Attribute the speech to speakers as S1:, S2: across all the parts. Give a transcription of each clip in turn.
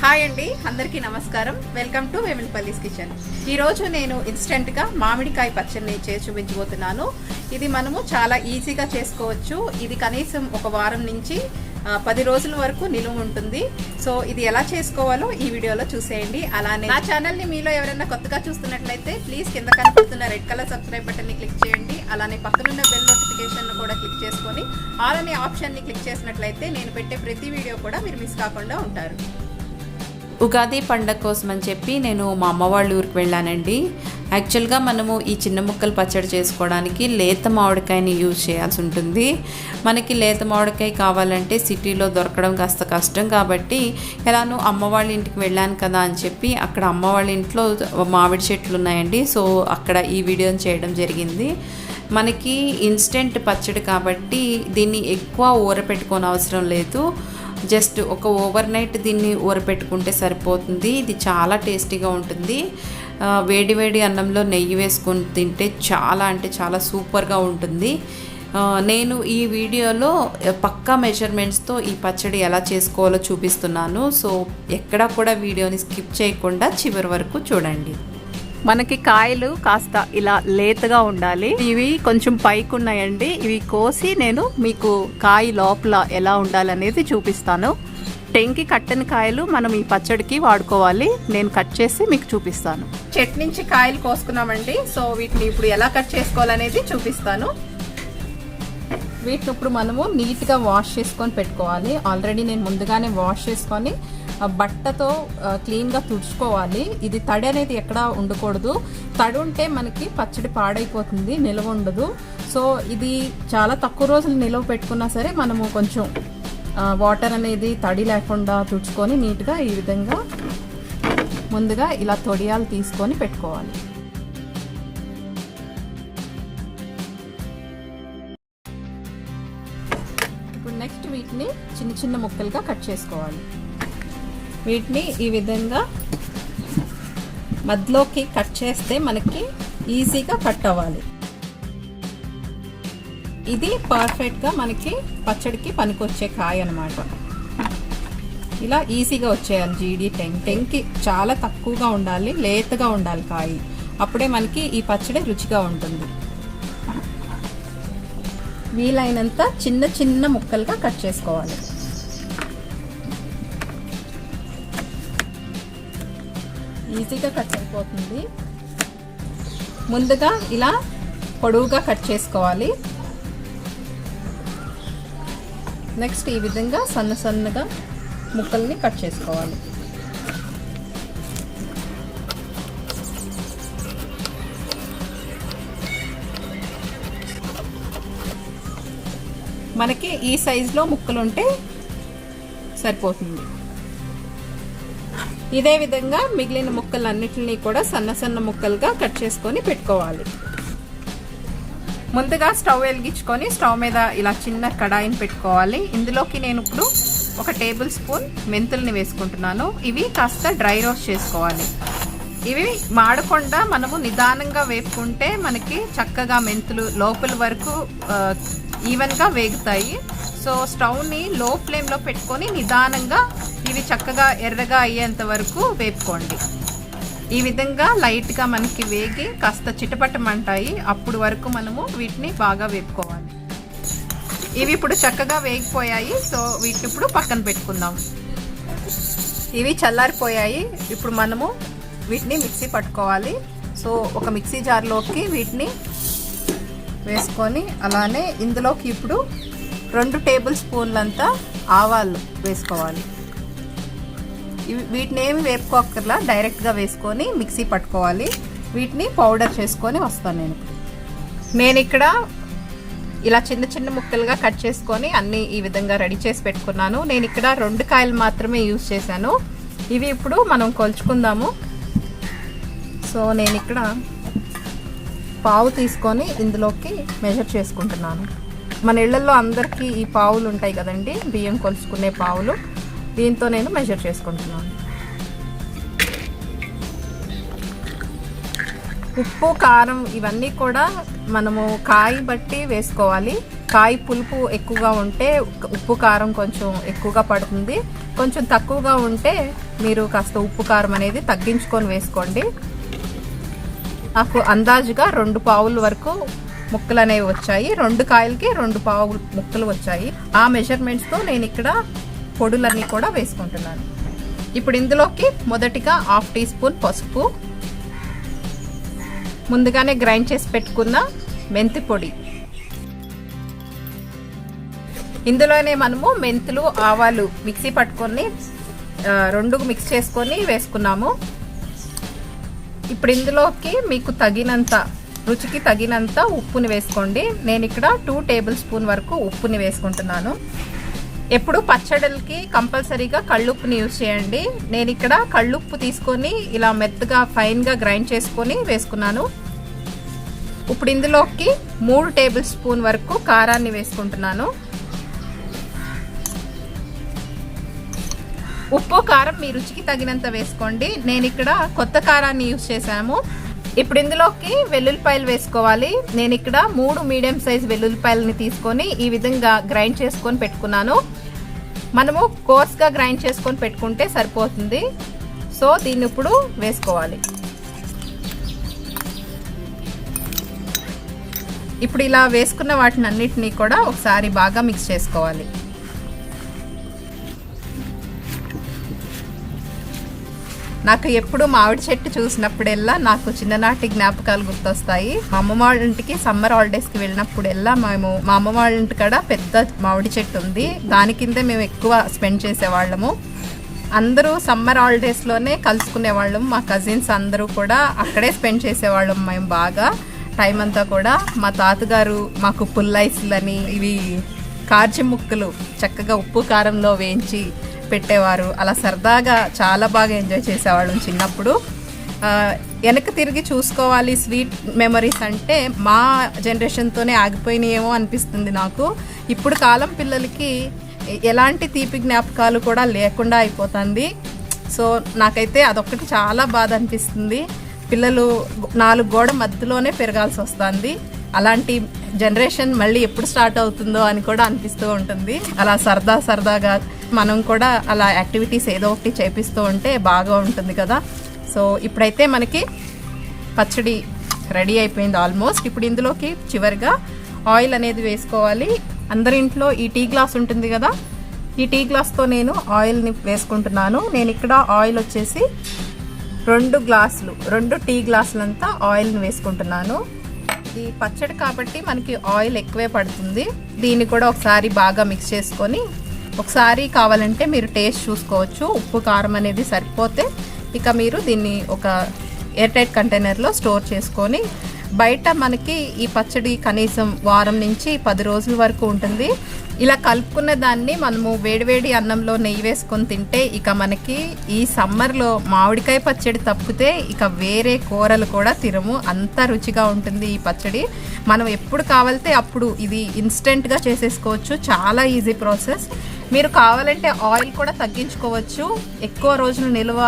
S1: Hi అండి, అందరికీ నమస్కారం. Welcome to Veminipalli's kitchen. ఈరోజు నేను ఇన్స్టెంట్గా మామిడికాయ పచ్చడిని చేసి చూపించబోతున్నాను. ఇది మనము చాలా ఈజీగా చేసుకోవచ్చు. ఇది కనీసం ఒక వారం నుంచి 10 రోజుల వరకు నిలువ ఉంటుంది. సో ఇది ఎలా చేసుకోవాలో ఈ వీడియోలో చూసేయండి. అలానే నా ఛానల్ని మీలో ఎవరైనా కొత్తగా చూస్తున్నట్లయితే ప్లీజ్ కింద కనిపిస్తున్న రెడ్ కలర్ సబ్స్క్రైబ్ బటన్ని క్లిక్ చేయండి. అలానే పక్కనున్న బెల్ నోటిఫికేషన్ కూడా క్లిక్ చేసుకొని ఆల్ అనే ఆప్షన్ని క్లిక్ చేసినట్లయితే నేను పెట్టే ప్రతి వీడియో కూడా మీరు మిస్ కాకుండా ఉంటారు.
S2: ఉగాది పండగ కోసం అని చెప్పి నేను మా అమ్మ వాళ్ళ ఊరికి వెళ్ళానండి. యాక్చువల్గా మనము ఈ చిన్న ముక్కలు పచ్చడి చేసుకోవడానికి లేత మామిడికాయని యూజ్ చేయాల్సి ఉంటుంది. మనకి లేత మామిడికాయ కావాలంటే సిటీలో దొరకడం కాస్త కష్టం. కాబట్టి ఎలానో అమ్మ వాళ్ళ ఇంటికి వెళ్ళాను కదా అని చెప్పి అక్కడ అమ్మ వాళ్ళ ఇంట్లో మామిడి చెట్లు ఉన్నాయండి. సో అక్కడ ఈ వీడియోని చేయడం జరిగింది. మనకి ఇన్స్టెంట్ పచ్చడి కాబట్టి దీన్ని ఎక్కువ ఊరపెట్టుకోని అవసరం లేదు. జస్ట్ ఒక ఓవర్ నైట్ దీన్ని ఊరపెట్టుకుంటే సరిపోతుంది. ఇది చాలా టేస్టీగా ఉంటుంది. వేడి వేడి అన్నంలో నెయ్యి వేసుకొని తింటే చాలా అంటే చాలా సూపర్గా ఉంటుంది. నేను ఈ వీడియోలో పక్కా మెజర్మెంట్స్తో ఈ పచ్చడి ఎలా చేసుకోవాలో చూపిస్తున్నాను. సో ఎక్కడా కూడా వీడియోని స్కిప్ చేయకుండా చివరి వరకు చూడండి.
S1: మనకి కాయలు కాస్త ఇలా లేతగా ఉండాలి. ఇవి కొంచెం పైకి ఉన్నాయండి. ఇవి కోసి నేను మీకు కాయ లోపల ఎలా ఉండాలనేది చూపిస్తాను. టెంకి కట్టని కాయలు మనం ఈ పచ్చడికి వాడుకోవాలి. నేను కట్ చేసి మీకు చూపిస్తాను. చెట్టు నుంచి కాయలు కోసుకున్నామండి. సో వీటిని ఇప్పుడు ఎలా కట్ చేసుకోవాలనేది చూపిస్తాను. వీటిని ఇప్పుడు మనము నీట్గా వాష్ చేసుకొని పెట్టుకోవాలి. ఆల్రెడీ నేను ముందుగానే వాష్ చేసుకొని బట్టతో క్లీన్గా తుడుచుకోవాలి. ఇది తడి అనేది ఎక్కడా ఉండకూడదు. తడి ఉంటే మనకి పచ్చడి పాడైపోతుంది, నిల్వ ఉండదు. సో ఇది చాలా తక్కువ రోజులు నిల్వ పెట్టుకున్నా సరే మనము కొంచెం వాటర్ అనేది తడి లేకుండా తుడుచుకొని నీట్గా ఈ విధంగా ముందుగా ఇలా తొడియాలు తీసుకొని పెట్టుకోవాలి. ఇప్పుడు నెక్స్ట్ వీటిని చిన్న చిన్న ముక్కలుగా కట్ చేసుకోవాలి. వీటిని ఈ విధంగా మధ్యలోకి కట్ చేస్తే మనకి ఈజీగా కట్ అవ్వాలి. ఇది పర్ఫెక్ట్గా మనకి పచ్చడికి పనికొచ్చే కాయ అన్నమాట. ఇలా ఈజీగా వచ్చేయాలి. జీడి టెంకి చాలా తక్కువగా ఉండాలి, లేతగా ఉండాలి కాయ. అప్పుడే మనకి ఈ పచ్చడి రుచిగా ఉంటుంది. వీలైనంత చిన్న చిన్న ముక్కలుగా కట్ చేసుకోవాలి. ఈజీగా కట్ అయిపోతుంది. ముందుగా ఇలా పొడవుగా కట్ చేసుకోవాలి. నెక్స్ట్ ఈ విధంగా సన్న సన్నగా ముక్కల్ని కట్ చేసుకోవాలి. మనకి ఈ సైజులో ముక్కలు ఉంటే సరిపోతుంది. ఇదే విధంగా మిగిలిన ముక్కలన్నిటిని కూడా సన్న సన్న ముక్కలుగా కట్ చేసుకొని పెట్టుకోవాలి. ముందుగా స్టవ్ వెలిగించుకొని స్టవ్ మీద ఇలా చిన్న కడాయిని పెట్టుకోవాలి. ఇందులోకి నేను ఇప్పుడు 1 టేబుల్ స్పూన్ మెంతుల్ని వేసుకుంటున్నాను. ఇవి కాస్త డ్రై రోస్ట్ చేసుకోవాలి. ఇవి మాడకుండా మనము నిదానంగా వేపుకుంటే మనకి చక్కగా మెంతులు లోపల వరకు ఈవెన్గా వేగుతాయి. సో స్టవ్ని లో ఫ్లేమ్లో పెట్టుకొని నిదానంగా ఇవి చక్కగా ఎర్రగా అయ్యేంత వరకు వేపుకోండి. ఈ విధంగా లైట్గా మనకి వేగి కాస్త చిటపటమంటాయి. అప్పుడు వరకు మనము వీటిని బాగా వేపుకోవాలి. ఇవి ఇప్పుడు చక్కగా వేగిపోయాయి. సో వీటిని ఇప్పుడు పక్కన పెట్టుకుందాం. ఇవి చల్లారిపోయాయి. ఇప్పుడు మనము వీటిని మిక్సీ పట్టుకోవాలి. సో ఒక మిక్సీ జార్లోకి వీటిని వేసుకొని అలానే ఇందులోకి ఇప్పుడు 2 టేబుల్ స్పూన్లంతా ఆవాలు వేసుకోవాలి. వీటిని ఏమి వేపుకోకర్లా డైరెక్ట్గా వేసుకొని మిక్సీ పట్టుకోవాలి. వీటిని పౌడర్ చేసుకొని వస్తాను. నేను ఇక్కడ ఇలా చిన్న చిన్న ముక్కలుగా కట్ చేసుకొని అన్నీ ఈ విధంగా రెడీ చేసి పెట్టుకున్నాను. నేను ఇక్కడ 2 కాయలు మాత్రమే యూజ్ చేశాను. ఇవి ఇప్పుడు మనం కొలుచుకుందాము. సో నేను ఇక్కడ పావు తీసుకొని ఇందులోకి మెజర్ చేసుకుంటున్నాను. మన ఇళ్లలో అందరికీ ఈ పావులు ఉంటాయి కదండి, బియ్యం కొలుచుకునే పావులు. దీంతో నేను మెజర్ చేసుకుంటున్నాను. ఉప్పు కారం ఇవన్నీ కూడా మనము కాయ బట్టి వేసుకోవాలి. కాయ పులుపు ఎక్కువగా ఉంటే ఉప్పు కారం కొంచెం ఎక్కువగా పడుతుంది, కొంచెం తక్కువగా ఉంటే మీరు కాస్త ఉప్పు కారం అనేది తగ్గించుకొని వేసుకోండి. నాకు అందాజుగా 2 పావుల వరకు ముక్కలు అనేవి వచ్చాయి. 2 కాయలకి 2 పావు ముక్కలు వచ్చాయి. ఆ మెజర్మెంట్స్తో నేను ఇక్కడ పొడులన్నీ కూడా వేసుకుంటున్నాను. ఇప్పుడు ఇందులోకి మొదటిగా 1/2 టీ స్పూన్ పసుపు, ముందుగానే గ్రైండ్ చేసి పెట్టుకున్న మెంతి పొడి, ఇందులోనే మనము మెంతులు ఆవాలు మిక్సీ పట్టుకొని 2 మిక్స్ చేసుకొని వేసుకున్నాము. ఇప్పుడు ఇందులోకి మీకు తగినంత రుచికి తగినంత ఉప్పుని వేసుకోండి. నేను ఇక్కడ 2 టేబుల్ స్పూన్ వరకు ఉప్పుని వేసుకుంటున్నాను. ఎప్పుడు పచ్చడికి కంపల్సరీగా కళ్ళుప్పుని యూజ్ చేయండి. నేను ఇక్కడ కళ్ళుప్పు తీసుకొని ఇలా మెత్తగా ఫైన్గా గ్రైండ్ చేసుకొని వేసుకున్నాను. ఇప్పుడు ఇందులోకి 3 టేబుల్ స్పూన్ వరకు కారాన్ని వేసుకుంటున్నాను. ఉప్పు కారం మీ రుచికి తగినంత వేసుకోండి. నేను ఇక్కడ కొత్త కారాన్ని యూజ్ చేశాము. ఇప్పుడు ఇందులోకి వెల్లుల్లిపాయలు వేసుకోవాలి. నేను ఇక్కడ 3 మీడియం సైజ్ వెల్లుల్లిపాయలని తీసుకొని ఈ విధంగా గ్రైండ్ చేసుకొని పెట్టుకున్నాను. మనము కోర్స్గా గ్రైండ్ చేసుకొని పెట్టుకుంటే సరిపోతుంది. సో దీన్ని ఇప్పుడు వేసుకోవాలి. ఇప్పుడు ఇలా వేసుకున్న వాటిని అన్నిటినీ కూడా ఒకసారి బాగా మిక్స్ చేసుకోవాలి. నాకు ఎప్పుడు మామిడి చెట్టు చూసినప్పుడెల్లా నాకు చిన్ననాటి జ్ఞాపకాలు గుర్తొస్తాయి. మా అమ్మమ్మ వాళ్ళ ఇంటికి సమ్మర్ హాలిడేస్కి వెళ్ళినప్పుడెల్లా మా అమ్మమ్మ వాళ్ళ ఇంటి కాడ పెద్ద మామిడి చెట్టు ఉంది. దాని కిందే మేము ఎక్కువ స్పెండ్ చేసేవాళ్ళము. అందరూ సమ్మర్ హాలిడేస్లోనే కలుసుకునేవాళ్ళం. మా కజిన్స్ అందరూ కూడా అక్కడే స్పెండ్ చేసేవాళ్ళం మేము బాగా టైం అంతా కూడా. మా తాతగారు మాకు పుల్లైస్లని ఇవి కార్చి ముక్కలు చక్కగా ఉప్పు కారంలో వేయించి పెట్టేవారు. అలా సరదాగా చాలా బాగా ఎంజాయ్ చేసేవాళ్ళం చిన్నప్పుడు. వెనక్కి తిరిగి చూసుకోవాలి స్వీట్ మెమరీస్ అంటే మా జనరేషన్తోనే ఆగిపోయినాయేమో అనిపిస్తుంది నాకు. ఇప్పుడు కాలం పిల్లలకి ఎలాంటి తీపి జ్ఞాపకాలు కూడా లేకుండా అయిపోతుంది. సో నాకైతే అదొక్కటి చాలా బాధ అనిపిస్తుంది. పిల్లలు 4 గోడ మధ్యలోనే పెరగాల్సి వస్తుంది. అలాంటి జనరేషన్ మళ్ళీ ఎప్పుడు స్టార్ట్ అవుతుందో అని కూడా అనిపిస్తూ ఉంటుంది. అలా సరదాగా మనం కూడా అలా యాక్టివిటీస్ ఏదో ఒకటి చేపిస్తూ ఉంటే బాగా ఉంటుంది కదా. సో ఇప్పుడైతే మనకి పచ్చడి రెడీ అయిపోయింది ఆల్మోస్ట్. ఇప్పుడు ఇందులోకి చివరిగా ఆయిల్ అనేది వేసుకోవాలి. అందరి ఇంట్లో ఈ టీ గ్లాస్ ఉంటుంది కదా, ఈ టీ గ్లాస్తో నేను ఆయిల్ని వేసుకుంటున్నాను. నేను ఇక్కడ ఆయిల్ వచ్చేసి 2 టీ గ్లాసులంతా ఆయిల్ని వేసుకుంటున్నాను. ఈ పచ్చడి కాబట్టి మనకి ఆయిల్ ఎక్కువే పడుతుంది. దీన్ని కూడా ఒకసారి బాగా మిక్స్ చేసుకొని ఒకసారి కావాలంటే మీరు టేస్ట్ చూసుకోవచ్చు. ఉప్పు కారం అనేది సరిపోతే ఇక మీరు దీన్ని ఒక ఎయిర్ టైట్ కంటైనర్లో స్టోర్ చేసుకొని బయట మనకి ఈ పచ్చడి కనీసం వారం నుంచి 10 రోజుల వరకు ఉంటుంది. ఇలా కలుపుకున్న దాన్ని మనము వేడివేడి అన్నంలో నెయ్యి వేసుకొని తింటే ఇక మనకి ఈ సమ్మర్లో మామిడికాయ పచ్చడి తప్పితే ఇక వేరే కూరలు కూడా తినము. అంత రుచిగా ఉంటుంది ఈ పచ్చడి. మనం ఎప్పుడు కావాలితే అప్పుడు ఇది ఇన్స్టెంట్గా చేసేసుకోవచ్చు. చాలా ఈజీ ప్రాసెస్. మీరు కావాలంటే ఆయిల్ కూడా తగ్గించుకోవచ్చు. ఎక్కువ రోజులు నిల్వ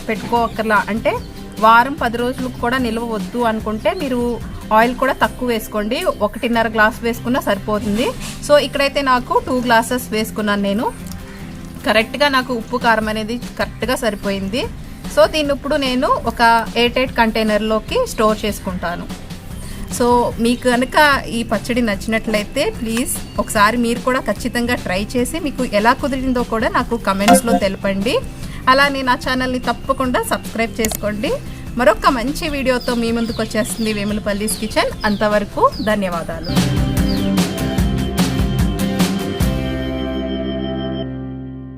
S1: పెట్టుకోకర్లా, అంటే వారం 10 రోజులకు కూడా నిల్వ వద్దు అనుకుంటే మీరు ఆయిల్ కూడా తక్కువ వేసుకోండి. 1.5 గ్లాస్ వేసుకున్నా సరిపోతుంది. సో ఇక్కడైతే నాకు 2 గ్లాసెస్ వేసుకున్నాను నేను. కరెక్ట్గా నాకు ఉప్పు కారం అనేది కరెక్ట్గా సరిపోయింది. సో దీన్ని ఇప్పుడు నేను ఒక ఎయిర్ టైట్ కంటైనర్లోకి స్టోర్ చేసుకుంటాను. సో మీకు కనుక ఈ పచ్చడి నచ్చినట్లయితే ప్లీజ్ ఒకసారి మీరు కూడా ఖచ్చితంగా ట్రై చేసి మీకు ఎలా కుదిరిందో కూడా నాకు కమెంట్స్లో తెలపండి. అలానే నా ఛానల్ని తప్పకుండా సబ్స్క్రైబ్ చేసుకోండి. మరొక మంచి వీడియోతో మీ ముందుకు వచ్చేస్తుంది వేములపల్లిస్ కిచెన్. అంతవరకు ధన్యవాదాలు.